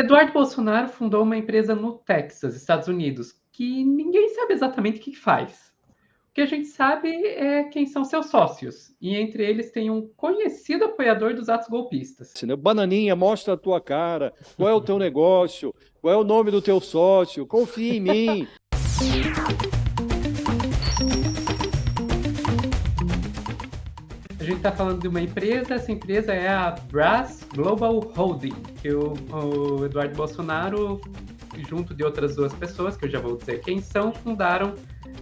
Eduardo Bolsonaro fundou uma empresa no Texas, Estados Unidos, que ninguém sabe exatamente o que faz. O que a gente sabe é quem são seus sócios, e entre eles tem um conhecido apoiador dos atos golpistas. Né? Bananinha, mostra a tua cara, qual é o teu negócio, qual é o nome do teu sócio, confia em mim. A gente está falando de uma empresa, essa empresa é a Brass Global Holding, que o Eduardo Bolsonaro, junto de outras duas pessoas, que eu já vou dizer quem são, fundaram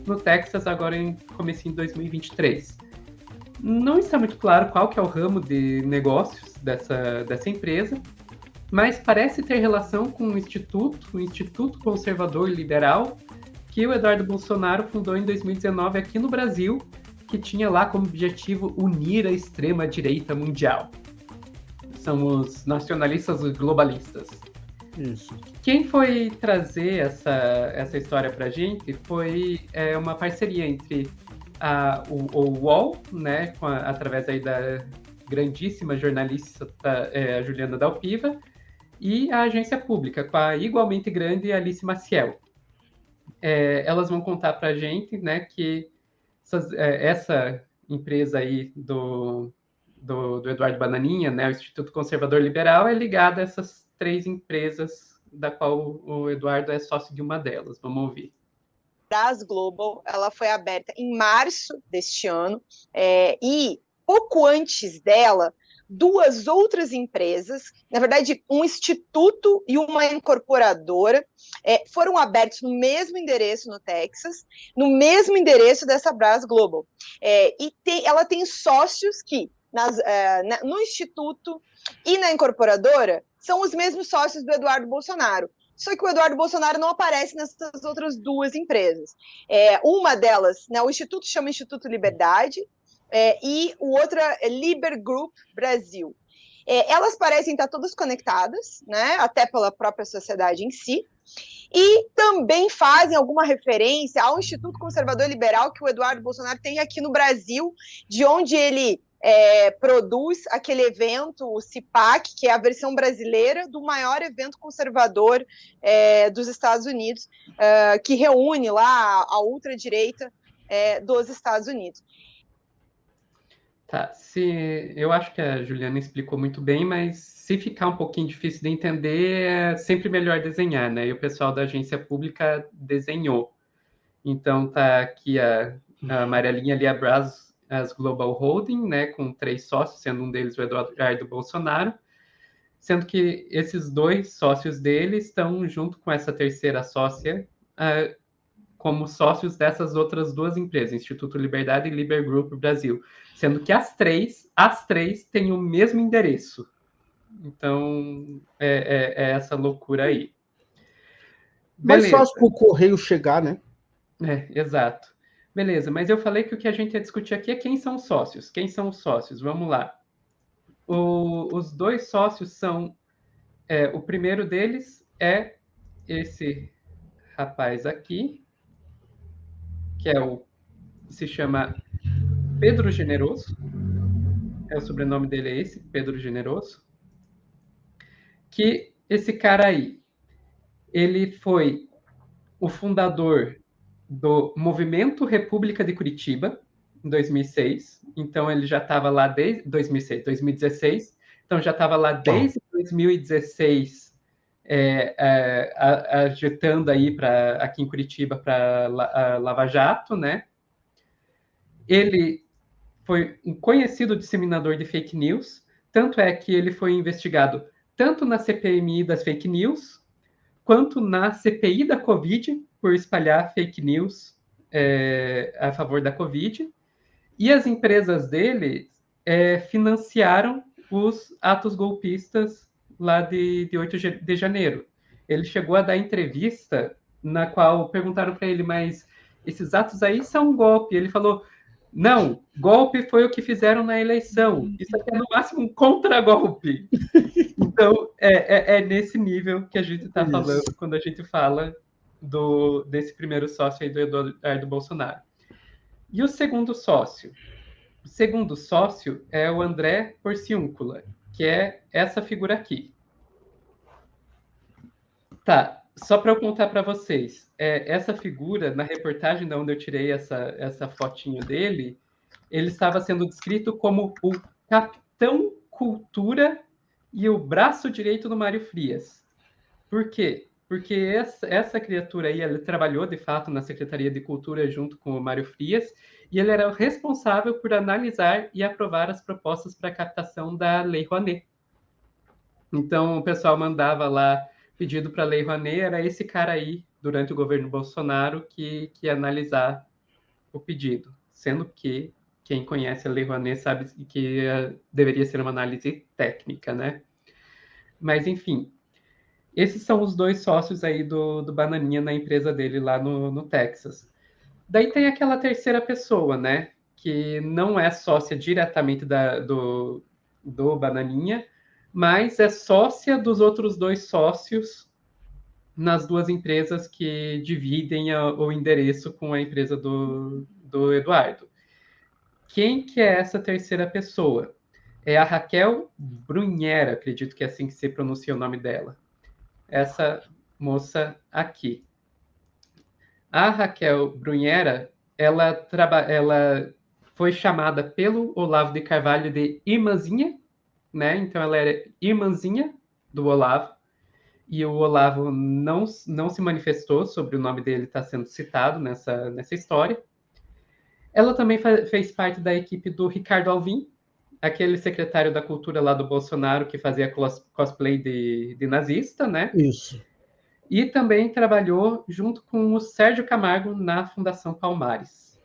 no Texas agora em comecinho de 2023. Não está muito claro qual que é o ramo de negócios dessa empresa, mas parece ter relação com o Instituto Conservador Liberal, que o Eduardo Bolsonaro fundou em 2019 aqui no Brasil, que tinha lá como objetivo unir a extrema-direita mundial. São os nacionalistas globalistas. Isso. Quem foi trazer essa história para a gente foi uma parceria entre o UOL, né, através aí da grandíssima jornalista a Juliana Dalpiva, e a agência pública, com a igualmente grande Alice Maciel. Elas vão contar para a gente, né, que essa empresa aí do Eduardo Bananinha, né, o Instituto Conservador Liberal, é ligada a essas três empresas, da qual o Eduardo é sócio de uma delas. Vamos ouvir. Brass Global, ela foi aberta em março deste ano, e pouco antes dela, duas outras empresas, na verdade, um instituto e uma incorporadora, foram abertos no mesmo endereço no Texas, no mesmo endereço dessa Brass Global. Ela tem sócios que, no instituto e na incorporadora, são os mesmos sócios do Eduardo Bolsonaro. Só que o Eduardo Bolsonaro não aparece nessas outras duas empresas. Uma delas, né, o instituto chama Instituto Liberdade, e o outro é Liber Group Brasil. Elas parecem estar todas conectadas, né, até pela própria sociedade em si, e também fazem alguma referência ao Instituto Conservador Liberal que o Eduardo Bolsonaro tem aqui no Brasil, de onde ele produz aquele evento, o CIPAC, que é a versão brasileira do maior evento conservador dos Estados Unidos, que reúne lá a ultradireita dos Estados Unidos. Tá, eu acho que a Juliana explicou muito bem, mas se ficar um pouquinho difícil de entender, é sempre melhor desenhar, né? E o pessoal da agência pública desenhou. Então tá aqui a amarelinha ali, a Brass Global Holding, né, com 3 sócios, sendo um deles o Eduardo Bolsonaro, sendo que esses 2 sócios dele estão junto com essa terceira sócia, como sócios dessas outras 2 empresas, Instituto Liberdade e Liber Group Brasil, sendo que as três têm o mesmo endereço. Então, é essa loucura aí. Mais fácil para o correio chegar, né? Exato. Beleza, mas eu falei que o que a gente ia discutir aqui é quem são os sócios. Quem são os sócios? Vamos lá. Os 2 sócios são... o primeiro deles é esse rapaz aqui, que se chama Pedro Generoso. O sobrenome dele é esse, Pedro Generoso. Que esse cara aí, ele foi o fundador do Movimento República de Curitiba, em 2006. Então, ele já estava lá desde 2016. Então, já estava lá desde 2016, agitando aí aqui em Curitiba para a Lava Jato, né? Ele foi um conhecido disseminador de fake news, tanto é que ele foi investigado tanto na CPMI das fake news, quanto na CPI da Covid, por espalhar fake news a favor da Covid. E as empresas dele financiaram os atos golpistas lá de 8 de janeiro. Ele chegou a dar entrevista na qual perguntaram para ele, mas esses atos aí são um golpe. Ele falou, não, golpe foi o que fizeram na eleição. Isso aqui é no máximo um contragolpe. Então, é nesse nível que a gente está falando quando a gente fala desse primeiro sócio aí do Eduardo Bolsonaro. E o segundo sócio? O segundo sócio é o André Porciúncula, que é essa figura aqui. Tá, só para eu contar para vocês, essa figura, na reportagem de onde eu tirei essa fotinho dele, ele estava sendo descrito como o Capitão Cultura e o braço direito do Mário Frias. Por quê? Porque essa criatura aí, ele trabalhou, de fato, na Secretaria de Cultura junto com o Mário Frias, e ele era o responsável por analisar e aprovar as propostas para a captação da Lei Rouanet. Então, o pessoal mandava lá pedido para a Lei Rouanet, era esse cara aí, durante o governo Bolsonaro, que ia analisar o pedido, sendo que quem conhece a Lei Rouanet sabe que deveria ser uma análise técnica, né? Mas, enfim, esses são os dois sócios aí do Bananinha na empresa dele lá no Texas. Daí tem aquela terceira pessoa, né? Que não é sócia diretamente do Bananinha, mas é sócia dos outros dois sócios nas duas empresas que dividem o endereço com a empresa do Eduardo. Quem que é essa terceira pessoa? É a Raquel Brunhera, acredito que é assim que se pronuncia o nome dela. Essa moça aqui. A Raquel Brunhera, ela foi chamada pelo Olavo de Carvalho de irmãzinha, né? Então ela era irmãzinha do Olavo, e o Olavo não se manifestou sobre o nome dele estar sendo citado nessa história. Ela também fez parte da equipe do Ricardo Alvim, aquele secretário da cultura lá do Bolsonaro que fazia cosplay de nazista, né? Isso. E também trabalhou junto com o Sérgio Camargo na Fundação Palmares.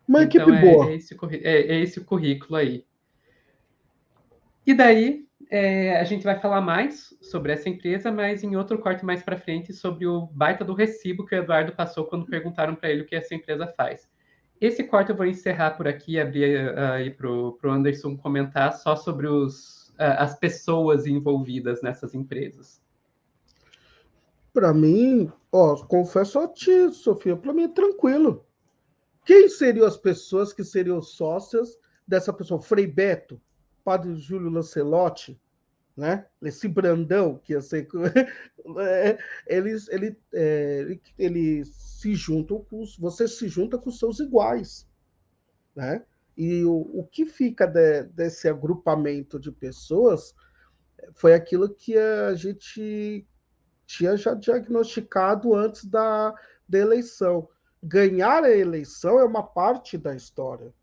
Uma então, equipe boa. É esse o currículo aí. E daí, a gente vai falar mais sobre essa empresa, mas em outro corte mais para frente, sobre o baita do recibo que o Eduardo passou quando perguntaram para ele o que essa empresa faz. Esse corte eu vou encerrar por aqui e abrir aí para o Anderson comentar só sobre as pessoas envolvidas nessas empresas. Para mim, confesso a ti, Sofia, para mim é tranquilo. Quem seriam as pessoas que seriam sócias dessa pessoa? Frei Beto, Padre Júlio Lancelotti, né? Esse Brandão que ia ser... eles se juntam você se junta com seus iguais, né? E o que fica desse agrupamento de pessoas foi aquilo que a gente tinha já diagnosticado antes da eleição. Ganhar a eleição é uma parte da história,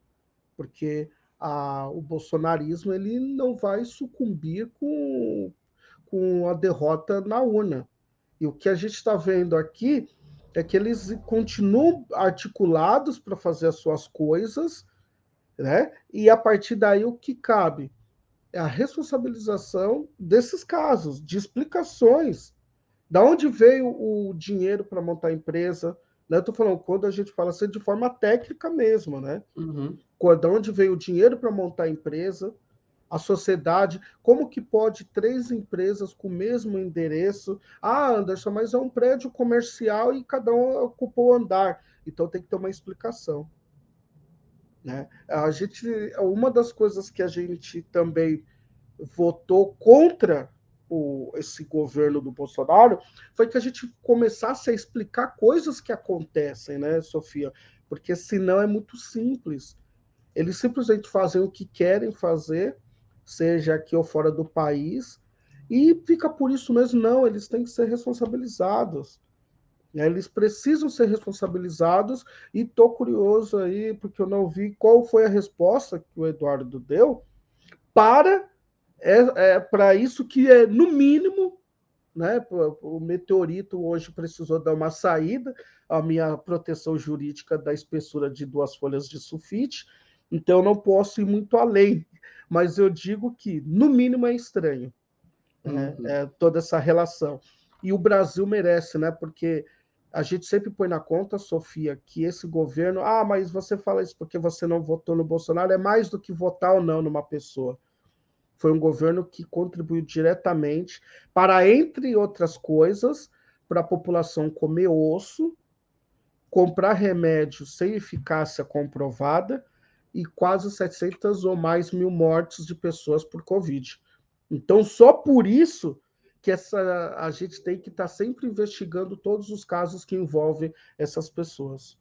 porque o bolsonarismo ele não vai sucumbir com a derrota na urna. E o que a gente está vendo aqui é que eles continuam articulados para fazer as suas coisas, né? E a partir daí o que cabe é a responsabilização desses casos, de explicações. Da onde veio o dinheiro para montar a empresa? Né? Eu estou falando, quando a gente fala assim, de forma técnica mesmo, né? Uhum. Da onde veio o dinheiro para montar a empresa, a sociedade, como que pode 3 empresas com o mesmo endereço? Ah, Anderson, mas é um prédio comercial e cada um ocupou o andar. Então tem que ter uma explicação. Né? Uma das coisas que a gente também votou contra esse governo do Bolsonaro foi que a gente começasse a explicar coisas que acontecem, né, Sofia? Porque senão é muito simples. Eles simplesmente fazem o que querem fazer, seja aqui ou fora do país, e fica por isso mesmo. Não, eles têm que ser responsabilizados. Eles precisam ser responsabilizados, e estou curioso aí, porque eu não vi qual foi a resposta que o Eduardo deu para isso que é, no mínimo, né? O meteorito hoje precisou dar uma saída, a minha proteção jurídica da espessura de 2 folhas de sulfite, então eu não posso ir muito além, mas eu digo que, no mínimo, é estranho, né? Toda essa relação. E o Brasil merece, né? Porque a gente sempre põe na conta, Sofia, que esse governo... Ah, mas você fala isso porque você não votou no Bolsonaro, é mais do que votar ou não numa pessoa. Foi um governo que contribuiu diretamente para, entre outras coisas, para a população comer osso, comprar remédios sem eficácia comprovada e quase 700 ou mais mil mortes de pessoas por Covid. Então, só por isso que a gente tem que estar sempre investigando todos os casos que envolvem essas pessoas.